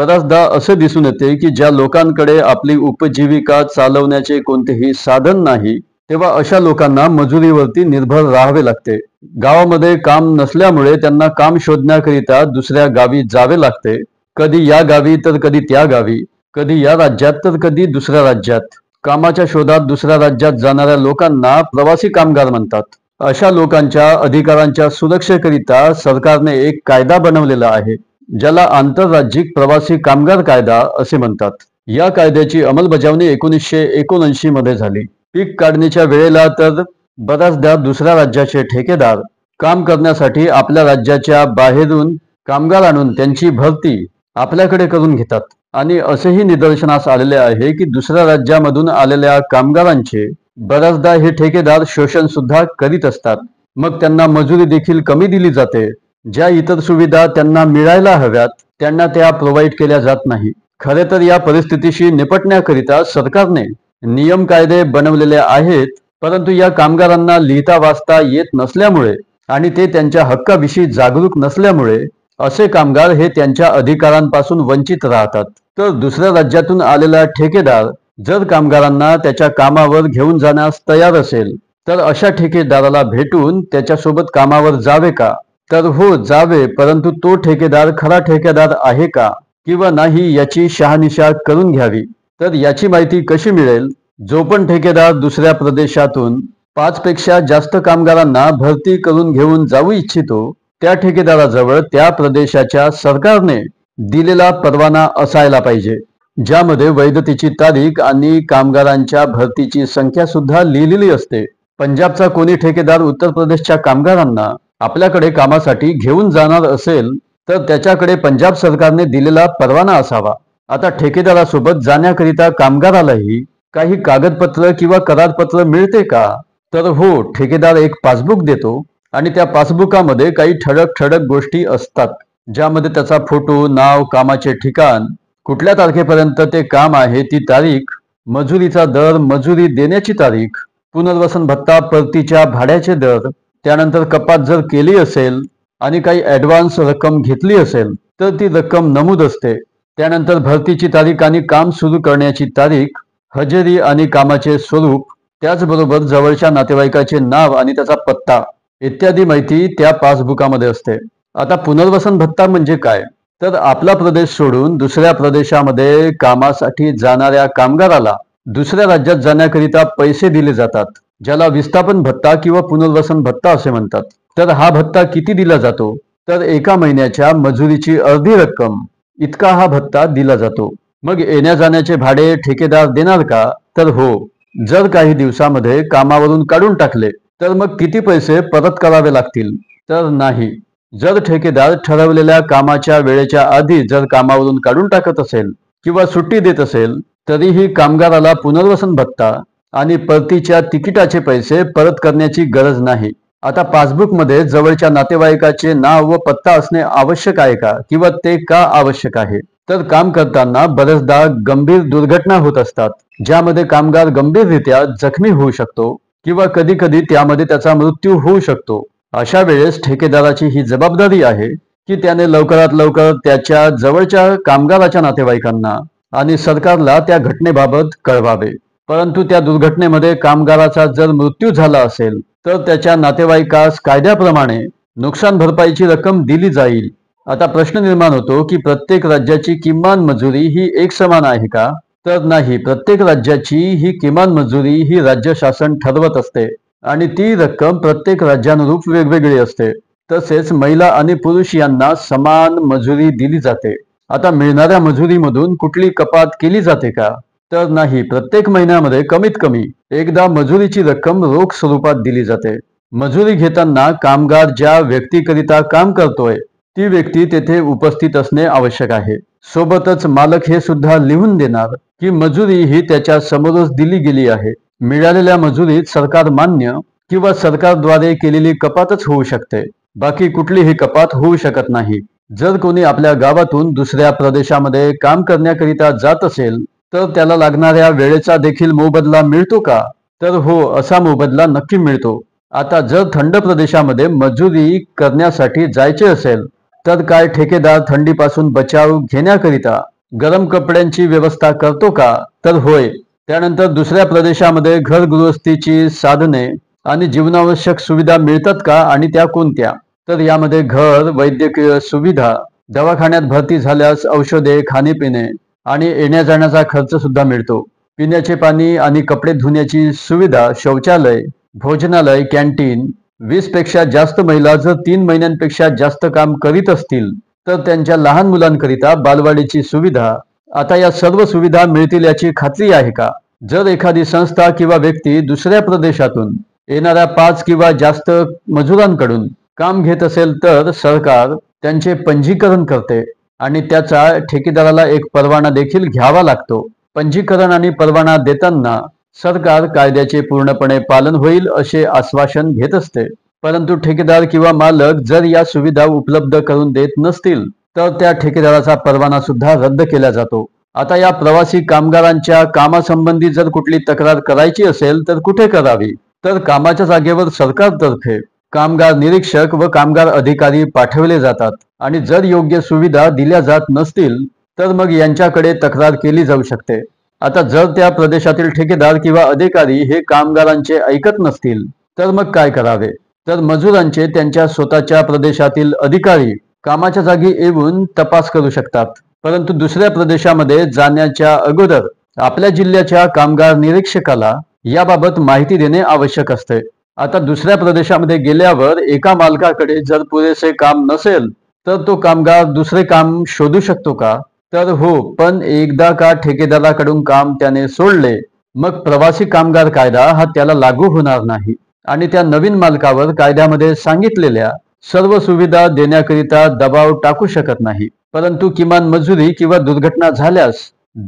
बऱ्याचदा असे दिसून येते की ज्या लोकांकडे आपली उपजीविका चालवण्याचे कोणतेही साधन नाही, तेव्हा अशा लोकांना मजुरीवरती निर्भर राहावे लागते. गावामध्ये काम नसल्यामुळे त्यांना काम शोधण्याकरिता दुसऱ्या गावी जावे लागते. कधी या गावी तर कधी त्या गावी, कधी या राज्यात तर कधी दुसऱ्या राज्यात. कामाच्या शोधात दुसऱ्या राज्यात जाणाऱ्या लोकांना प्रवासी कामगार म्हणतात. अशा लोकांच्या अधिकारांच्या सुरक्षेकरिता सरकारने एक कायदा बनवलेला आहे, ज्याला आंतरराज्यिक प्रवासी कामगार कायदा असे म्हणतात. या कायद्याची अंमलबजावणी 1979 मध्ये झाली. पीक काढणीच्या वेळेला तर बऱ्याचदा दुसऱ्या राज्याचे ठेकेदार काम करण्यासाठी आपल्या राज्याच्या बाहेरून कामगार आणून त्यांची भरती आपल्याकडे करून घेतात. आणि असेही निदर्शनास आलेले आहे की दुसऱ्या राज्यामधून आलेल्या कामगारांचे बऱ्याचदा हे ठेकेदार शोषण सुद्धा करीत असतात. मग त्यांना मजुरी देखील कमी दिली जाते. ज्या इतर सुविधा त्यांना मिळायला हव्यात त्यांना त्या प्रोव्हाइड केल्या जात नाही. खरे तर या परिस्थितीशी निपटण्याकरिता सरकारने नियम कायदे बनवलेले आहेत, परंतु या कामगारांना लिहिता वाचता येत नसल्यामुळे आणि ते त्यांच्या हक्काविषयी जागरूक नसल्यामुळे असे कामगार हे त्यांच्या अधिकारांपासून वंचित राहतात. तर दुसऱ्या राज्यातून आलेला ठेकेदार जर कामगारांना त्याच्या कामावर घेऊन जाण्यास तयार असेल तर अशा ठेकेदाराला भेटून त्याच्यासोबत कामावर जावे का? तर हो, जावे, परंतु तो ठेकेदार खरा ठेकेदार आहे का किंवा नाही याची शहानिशा करून घ्यावी. तर याची माहिती कशी मिळेल? जो पण ठेकेदार दुसऱ्या प्रदेशातून 5 पेक्षा जास्त कामगारांना भरती करून घेऊन जाऊ इच्छितो त्या ठेकेदाराजवळ त्या प्रदेशाच्या सरकारने दिलेला परवाना असायला पाहिजे, ज्यामध्ये वैधतेची तारीख आणि कामगारांच्या भरतीची संख्या सुद्धा लिहिलेली असते. पंजाबचा कोणी ठेकेदार उत्तर प्रदेशच्या कामगारांना आपल्याकडे कामासाठी घेऊन जाणार असेल तर त्याच्याकडे पंजाब सरकारने दिलेला परवाना असावा. आता ठेकेदारासोबत जाण्याकरिता कामगारालाही काही कागदपत्र किंवा करारपत्र मिळते का? तर हो, ठेकेदार एक पासबुक देतो आणि त्या पासबुकामध्ये काही ठळक गोष्टी असतात, ज्यामध्ये त्याचा फोटो, नाव, कामाचे ठिकाण, कुठल्या तारखेपर्यंत ते काम आहे ती तारीख, मजुरीचा दर, मजुरी देण्याची तारीख, पुनर्वसन भत्ता, परतीच्या भाड्याचे दर, त्यानंतर कपात जर केली असेल आणि काही ॲडव्हान्स रक्कम घेतली असेल तर ती रक्कम नमूद असते. त्यानंतर भरतीची तारीख आणि काम सुरू करण्याची तारीख, हजेरी आणि कामाचे स्वरूप, त्याचबरोबर जवळच्या नातेवाईकाचे नाव आणि त्याचा पत्ता इत्यादी माहिती त्या पासबुकामध्ये असते. आता पुनर्वसन भत्ता म्हणजे काय? तर आपला प्रदेश सोडून दुसऱ्या प्रदेशामध्ये कामासाठी जाणाऱ्या कामगाराला दुसऱ्या राज्यात जाण्याकरिता पैसे दिले जातात, ज्याला विस्थापन भत्ता किंवा पुनर्वसन भत्ता असे म्हणतात. तर हा भत्ता किती दिला जातो? तर 1 महिन्याच्या मजुरीची अर्धी रक्कम इतका हा भत्ता दिला जातो. मग येण्या जाण्याचे भाडे ठेकेदार देणार का? तर हो. जर काही दिवसामध्ये कामावरून काढून टाकले तर मग किती पैसे परत करावे लागतील? तर नाही. जर ठेकेदार ठरवलेल्या कामाच्या वेळेच्या आधी जर कामावरून काढून टाकत असेल किंवा सुट्टी देत असेल तरीही कामगाराला पुनर्वसन भत्ता आणि परतीच्या तिकिटाचे पैसे परत करण्याची गरज नाही. आता पासबुकमध्ये जवळच्या नातेवाईकाचे नाव व पत्ता असणे आवश्यक आहे का किंवा ते का आवश्यक आहे? तर काम करताना बरेचदा गंभीर दुर्घटना होत असतात, ज्यामध्ये कामगार गंभीररित्या जखमी होऊ शकतो किंवा कधी कधी त्यामध्ये त्याचा मृत्यू होऊ शकतो. अशा वेळेस ठेकेदाराची ही जबाबदारी आहे की त्याने लवकरात लवकर त्याच्या जवळच्या कामगाराच्या नातेवाईकांना आणि सरकारला त्या घटनेबाबत कळवावे. परंतु त्या दुर्घटनेमध्ये कामगाराचा जर मृत्यू झाला असेल तर त्याच्या नातेवाईकास कायद्याप्रमाणे नुकसान भरपाईची रक्कम दिली जाईल. आता प्रश्न निर्माण होतो की प्रत्येक राज्याची किमान मजुरी ही एक समान आहे का? तर नाही. प्रत्येक राज्याची ही किमान मजुरी ही राज्य शासन ठरवत असते आणि ती रक्कम प्रत्येक राज्यानुरूप वेगवेगळी असते. तसेच महिला आणि पुरुष यांना समान मजुरी दिली जाते. आता मिळणाऱ्या मजुरीमधून कुठली कपात केली जाते का? तर नाही. प्रत्येक महिन्यामध्ये कमीत कमी एकदा मजुरीची रक्कम रोख स्वरूपात दिली जाते. मजुरी घेताना कामगार ज्या व्यक्तीकरिता काम करतोय ती व्यक्ती तेथे उपस्थित असणे आवश्यक आहे. सोबतच मालक हे सुद्धा लिहून देणार की मजुरी ही त्याच्या समोरच दिली गेली आहे. मिळालेल्या मजुरीत सरकार मान्य किंवा सरकारद्वारे केलेली कपातच होऊ शकते, बाकी कुठलीही कपात होऊ शकत नाही. जर कोणी आपल्या गावातून दुसऱ्या प्रदेशामध्ये काम करण्याकरिता जात असेल तर त्याला लागणाऱ्या वेळेचा देखील मोबदला मिळतो का? तर हो, असा मोबदला नक्की मिळतो. आता जर थंड प्रदेशामध्ये मजुरी करण्यासाठी जायचे असेल तर काय ठेकेदार थंडीपासून बचाव घेण्याकरिता गरम कपड्यांची व्यवस्था करतो का? तर होय. त्यानंतर दुसऱ्या प्रदेशामध्ये घरगृहस्थीची साधने आणि जीवनावश्यक सुविधा मिळतात का आणि त्या कोणत्या? तर यामध्ये घर, वैद्यकीय सुविधा, दवाखान्यात भरती झाल्यास औषधे, खाणेपिणे आणि येण्या जाण्याचा खर्च सुद्धा मिळतो. पिण्याचे पाणी आणि कपडे धुण्याची सुविधा, शौचालय, भोजनालय, कॅन्टीन. 20 पेक्षा जास्त महिला जर 3 महिन्यांपेक्षा जास्त काम करीत असतील तर त्यांच्या लहान मुलांकरिता बालवाडीची सुविधा. आता या सर्व सुविधा मिळतील याची खात्री आहे का? जर एखादी संस्था किंवा व्यक्ती दुसऱ्या प्रदेशातून येणाऱ्या 5 किंवा जास्त मजुरांकडून काम घेत असेल तर सरकार त्यांचे पंजीकरण करते आणि त्याचा ठेकेदाराला एक परवाना देखील घ्यावा लागतो. पंजीकरण आणि परवाना देताना सरकार कायद्याचे पूर्णपणे पालन होईल असे आश्वासन घेत असते. परंतु ठेकेदार किंवा मालक जर या सुविधा उपलब्ध करून देत नसतील तर त्या ठेकेदाराचा परवाना सुद्धा रद्द केला जातो. आता या प्रवासी कामगारांच्या कामासंबंधी जर कुठली तक्रार करायची असेल तर कुठे करावी? तर कामाच्या जागेवर सरकारतर्फे कामगार निरीक्षक व कामगार अधिकारी पाठवले जातात आणि जर योग्य सुविधा दिल्या जात नसतील तर मग यांच्याकडे तक्रार केली जाऊ शकते. आता जर त्या प्रदेशातील ठेकेदार किंवा अधिकारी हे कामगारांचे ऐकत नसतील तर मग काय करावे? तर मजुरांचे त्यांच्या स्वतःच्या प्रदेशातील अधिकारी कामाच्या जागी येऊन तपास करू शकतात. परंतु दुसऱ्या प्रदेशामध्ये जाण्याच्या अगोदर आपल्या जिल्ह्याच्या कामगार निरीक्षकाला याबाबत माहिती देणे आवश्यक असते. आता दुसऱ्या प्रदेशामध्ये गेल्यावर एका मालकाकडे जर पुरेसे काम नसेल तर तो कामगार दुसरे काम शोधू शकतो का? तर हो, पण एकदा का ठेकेदाराकडून काम त्याने सोडले मग प्रवासी कामगार कायदा हा त्याला लागू होणार नाही आणि त्या नवीन मालकावर कायद्यामध्ये सांगितलेल्या सर्व सुविधा देण्याकरिता दबाव टाकू शकत नाही. परंतु किमान मजुरी किंवा दुर्घटना झाल्यास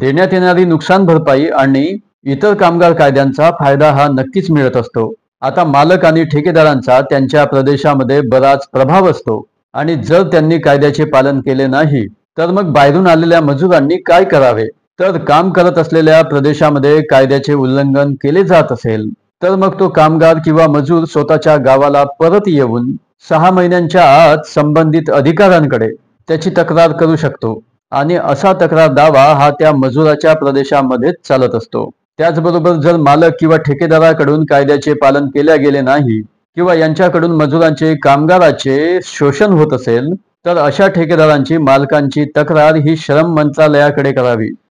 देण्यात येणारी नुकसान भरपाई आणि इतर कामगार कायद्यांचा फायदा हा नक्कीच मिळत असतो. आता मालक आणि ठेकेदारांचा त्यांच्या प्रदेशामध्ये बराच प्रभाव असतो आणि जर त्यांनी कायद्याचे पालन केले नाही तर मग बाहेरून आलेल्या मजुरांनी काय करावे? तर काम करत असलेल्या प्रदेशामध्ये कायद्याचे उल्लंघन केले जात असेल तर मग तो कामगार किंवा मजूर स्वतःच्या गावाला परत येऊन 6 महिन्यांच्या आत संबंधित अधिकाऱ्यांकडे त्याची तक्रार करू शकतो आणि असा तक्रार दावा हा त्या मजुराच्या प्रदेशामध्येच चालत असतो. त्याचबरोबर जर मालक किंवा ठेकेदाराकडून कायद्याचे पालन केले गेले नाही किंवा यांच्याकडून मजुरांचे कामगाराचे शोषण होत असेल तर अशा ठेकेदारांची मालकांची तक्रार ही श्रम मंत्रालयाकडे करावी.